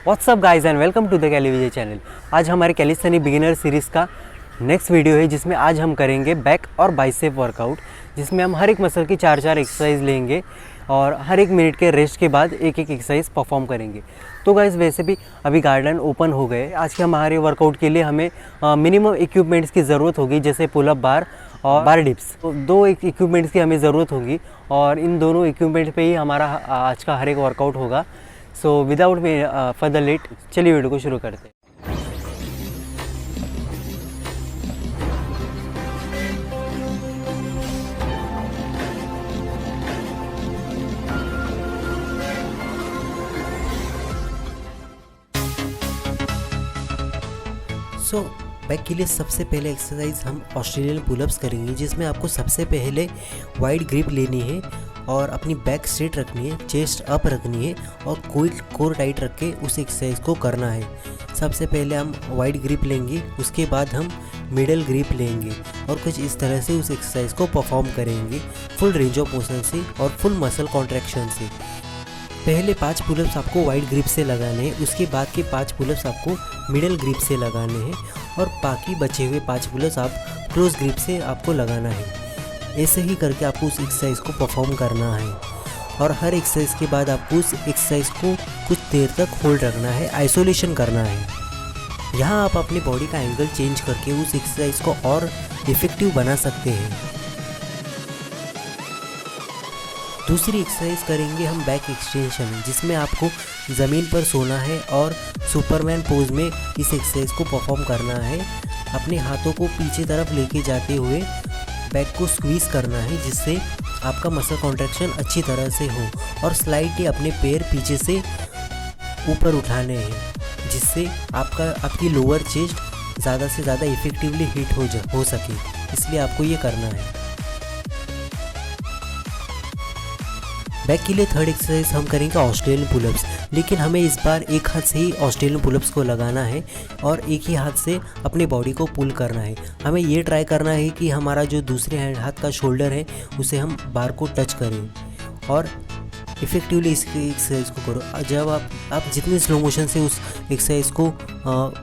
WhatsApp guys and welcome to the कैली Vijay channel. आज हमारे कैलिस्थेनिक बिगिनर सीरीज़ का नेक्स्ट वीडियो है, जिसमें आज हम करेंगे बैक और बाइसेप वर्कआउट, जिसमें हम हर एक मसल की 4 एक्सरसाइज लेंगे और हर एक मिनट के रेस्ट के बाद एक एक्सरसाइज परफॉर्म करेंगे। तो गाइज वैसे भी अभी गार्डन ओपन हो गए। आज के हमारे वर्कआउट के लिए हमें मिनिमम इक्विपमेंट्स की ज़रूरत होगी, जैसे पुलअप बार और बार डिप्स। तो 2 इक्विपमेंट्स की हमें ज़रूरत होगी और इन दोनों इक्विपमेंट पे ही हमारा आज का हर एक वर्कआउट होगा। सो विदाउट फर्दर लेट चलिए वीडियो को शुरू करते हैं। बैक के लिए सबसे पहले एक्सरसाइज हम ऑस्ट्रेलियन पुलअप्स करेंगे, जिसमें आपको सबसे पहले वाइड ग्रिप लेनी है और अपनी बैक स्ट्रेट रखनी है, चेस्ट अप रखनी है और कोर टाइट रख के उस एक्सरसाइज को करना है। सबसे पहले हम वाइड ग्रिप लेंगे, उसके बाद हम मिडल ग्रिप लेंगे और कुछ इस तरह से उस एक्सरसाइज को परफॉर्म करेंगे फुल रेंज ऑफ मोशन से और फुल मसल कॉन्ट्रैक्शन से। पहले 5 पुलअप्स आपको वाइड ग्रिप से लगाने हैं, उसके बाद के 5 पुलअप्स आपको मिडल ग्रिप से लगाने हैं और बाकी बचे हुए 5 पुलअप्स आप क्लोज ग्रिप से आपको लगाना है। ऐसे ही करके आपको उस एक्सरसाइज को परफॉर्म करना है और हर एक्सरसाइज के बाद आपको उस एक्सरसाइज को कुछ देर तक होल्ड रखना है, आइसोलेशन करना है। यहाँ आप अपनी बॉडी का एंगल चेंज करके उस एक्सरसाइज को और इफेक्टिव बना सकते हैं। दूसरी एक्सरसाइज करेंगे हम बैक एक्सटेंशन, जिसमें आपको ज़मीन पर सोना है और सुपरमैन पोज में इस एक्सरसाइज को परफॉर्म करना है। अपने हाथों को पीछे तरफ लेके जाते हुए बैक को स्क्वीज़ करना है, जिससे आपका मसल कॉन्ट्रैक्शन अच्छी तरह से हो और स्लाइडली अपने पैर पीछे से ऊपर उठाने हैं, जिससे आपकी लोअर चेस्ट ज़्यादा से ज़्यादा इफेक्टिवली हिट हो सके। इसलिए आपको ये करना है। बैक के लिए थर्ड एक्सरसाइज हम करेंगे ऑस्ट्रेलियन पुलअप्स, लेकिन हमें इस बार एक हाथ से ही ऑस्ट्रेलियन पुलअप्स को लगाना है और एक ही हाथ से अपनी बॉडी को पुल करना है। हमें ये ट्राई करना है कि हमारा जो दूसरे हाथ का शोल्डर है उसे हम बार को टच करें और इफ़ेक्टिवली इस एक्सरसाइज को करो। जब आप जितनी स्लो मोशन से उस एक्सरसाइज को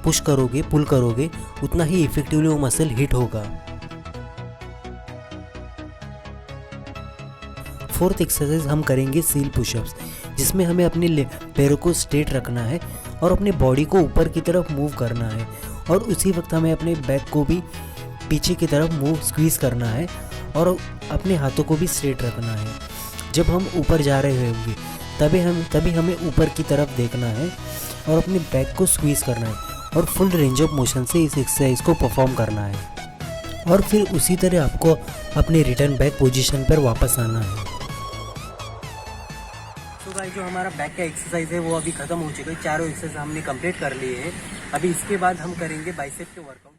पुश करोगे, पुल करोगे, उतना ही इफ़ेक्टिवली वो मसल हिट होगा। फोर्थ एक्सरसाइज हम करेंगे सील पुशअप्स, जिसमें हमें अपने पैरों को स्ट्रेट रखना है और अपने बॉडी को ऊपर की तरफ मूव करना है और उसी वक्त हमें अपने बैक को भी पीछे की तरफ स्क्वीज़ करना है और अपने हाथों को भी स्ट्रेट रखना है। जब हम ऊपर जा रहे होंगे तभी हमें ऊपर की तरफ देखना है और अपने बैक को स्क्वीज़ करना है और फुल रेंज ऑफ मोशन से इस एक्सरसाइज को परफॉर्म करना है और फिर उसी तरह आपको अपने रिटर्न बैक पोजीशन पर वापस आना है। तो गाइस जो हमारा बैक का एक्सरसाइज है वो अभी खत्म हो चुका है। 4 एक्सरसाइज हमने कंप्लीट कर लिए हैं। अभी इसके बाद हम करेंगे बाइसेप के वर्कआउट।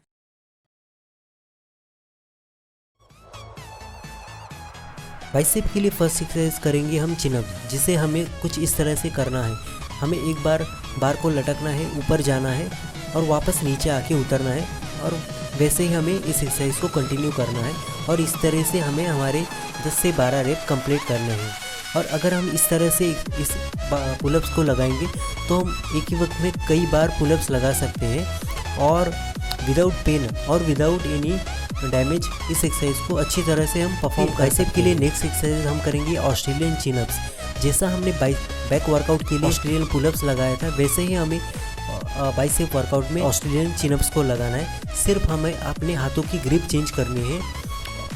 बाइसेप के लिए फर्स्ट एक्सरसाइज करेंगे हम चिन अप, जिसे हमें कुछ इस तरह से करना है। हमें एक बार को लटकना है, ऊपर जाना है और वापस नीचे आके उतरना है और वैसे ही हमें इस एक्सरसाइज को कंटिन्यू करना है और इस तरह से हमें हमारे 10 से 12 रेप कंप्लीट करने हैं। और अगर हम इस तरह से इस पुलअप्स को लगाएंगे तो हम एक ही वक्त में कई बार पुलअप्स लगा सकते हैं और विदाउट पेन और विदाउट एनी डैमेज इस एक्सरसाइज को अच्छी तरह से हम परफॉर्म कर सकते हैं। बाइसेप के लिए नेक्स्ट एक्सरसाइज हम करेंगे ऑस्ट्रेलियन चिनअप्स। जैसा हमने बैक वर्कआउट के लिए ऑस्ट्रेलियन पुलअप्स लगाया था, वैसे ही हमें बाइसेप वर्कआउट में ऑस्ट्रेलियन चिनअप्स को लगाना है। सिर्फ हमें अपने हाथों की ग्रिप चेंज करनी है।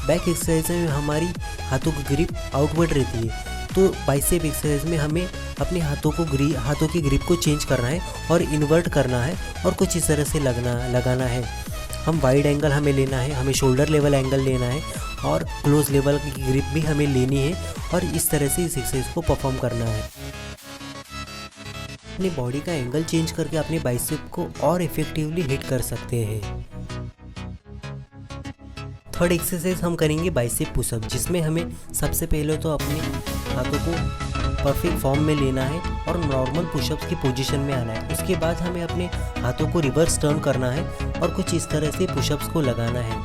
बैक एक्सरसाइज में हमारी हाथों की ग्रिप आउटवर्ड रहती है, तो बाइसेप एक्सरसाइज में हमें अपने हाथों की ग्रिप को चेंज करना है और इन्वर्ट करना है और कुछ इस तरह से लगाना है। हम वाइड एंगल हमें लेना है, हमें शोल्डर लेवल एंगल लेना है और क्लोज लेवल की ग्रिप भी हमें लेनी है और इस तरह से इस एक्सरसाइज को परफॉर्म करना है। अपनी बॉडी का एंगल चेंज करके अपने बाइसेप को और इफेक्टिवली हिट कर सकते हैं। थर्ड एक्सरसाइज हम करेंगे बाइसेप पुशअप, जिसमें हमें सबसे पहले तो अपने हाथों को परफेक्ट फॉर्म में लेना है और नॉर्मल पुशअप्स की पोजीशन में आना है। उसके बाद हमें अपने हाथों को रिवर्स टर्न करना है और कुछ इस तरह से पुशअप्स को लगाना है।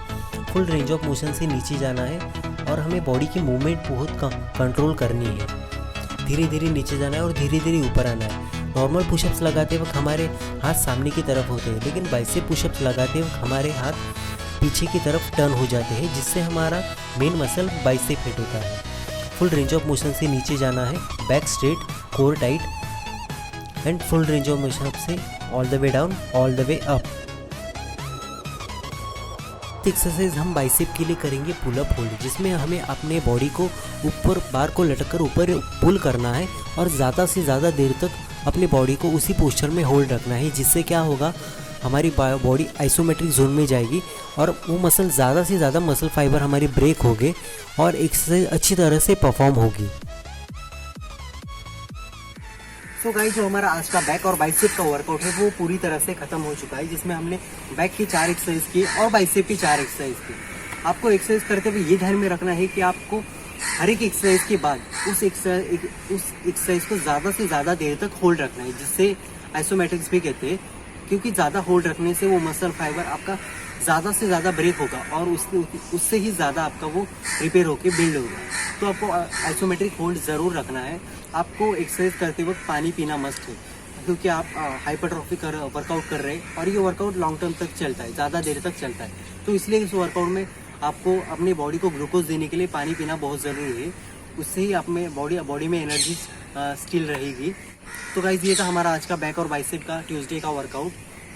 फुल रेंज ऑफ मोशन से नीचे जाना है और हमें बॉडी की मूवमेंट बहुत कंट्रोल करनी है। धीरे धीरे नीचे जाना है और धीरे धीरे ऊपर आना है। नॉर्मल पुशअप्स लगाते वक्त हमारे हाथ सामने की तरफ होते हैं, लेकिन बाइसेप पुशअप्स लगाते वक्त हमारे हाथ पीछे की तरफ टर्न हो जाते हैं, जिससे हमारा मेन मसल बाइसेप हिट होता है। फुल रेंज ऑफ मोशन से नीचे जाना है, back straight, core tight and full range of motion से all the way down, all the way up. Exercise हम बाइसेप के लिए करेंगे पुल अप होल्ड, जिसमें हमें अपने बॉडी को ऊपर, बार को लटक कर ऊपर पुल करना है और ज़्यादा से ज़्यादा देर तक अपने बॉडी को उसी पोस्चर में होल्ड रखना है। जिससे क्या होगा, हमारी बॉडी आइसोमेट्रिक जोन में जाएगी और वो मसल ज़्यादा से ज़्यादा मसल फाइबर हमारी ब्रेक होंगे और एक्सरसाइज अच्छी तरह से परफॉर्म होगी। सो गाइस, जो हमारा आज का बैक और बाइसेप का वर्कआउट है वो पूरी तरह से खत्म हो चुका है, जिसमें हमने बैक की 4 एक्सरसाइज की और बाइसेप की 4 एक्सरसाइज की। आपको एक्सरसाइज करते हुए ये ध्यान में रखना है कि आपको हर एक एक्सरसाइज के बाद उस एक्सरसाइज को ज़्यादा से ज़्यादा देर तक होल्ड रखना है, जिससे आइसोमेट्रिक्स भी कहते हैं, क्योंकि ज़्यादा होल्ड रखने से वो मसल फाइबर आपका ज़्यादा से ज़्यादा ब्रेक होगा और उससे ही ज़्यादा आपका वो रिपेयर होकर बिल्ड होगा। तो आपको आइसोमेट्रिक होल्ड ज़रूर रखना है। आपको एक्सरसाइज करते वक्त पानी पीना मस्ट है, क्योंकि आप हाइपरट्रॉफी वर्कआउट कर रहे हैं और ये वर्कआउट लॉन्ग टर्म तक चलता है, ज़्यादा देर तक चलता है। तो इसलिए इस वर्कआउट में आपको अपनी बॉडी को ग्लूकोज देने के लिए पानी पीना बहुत ज़रूरी है। उससे ही आप में बॉडी में एनर्जी स्टिल रहेगी। तो गाइस, ये था हमारा आज का बैक और बाइसेप का ट्यूसडे का वर्कआउट।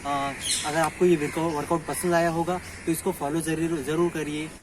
अगर आपको ये वर्कआउट पसंद आया होगा तो इसको फॉलो ज़रूर करिए।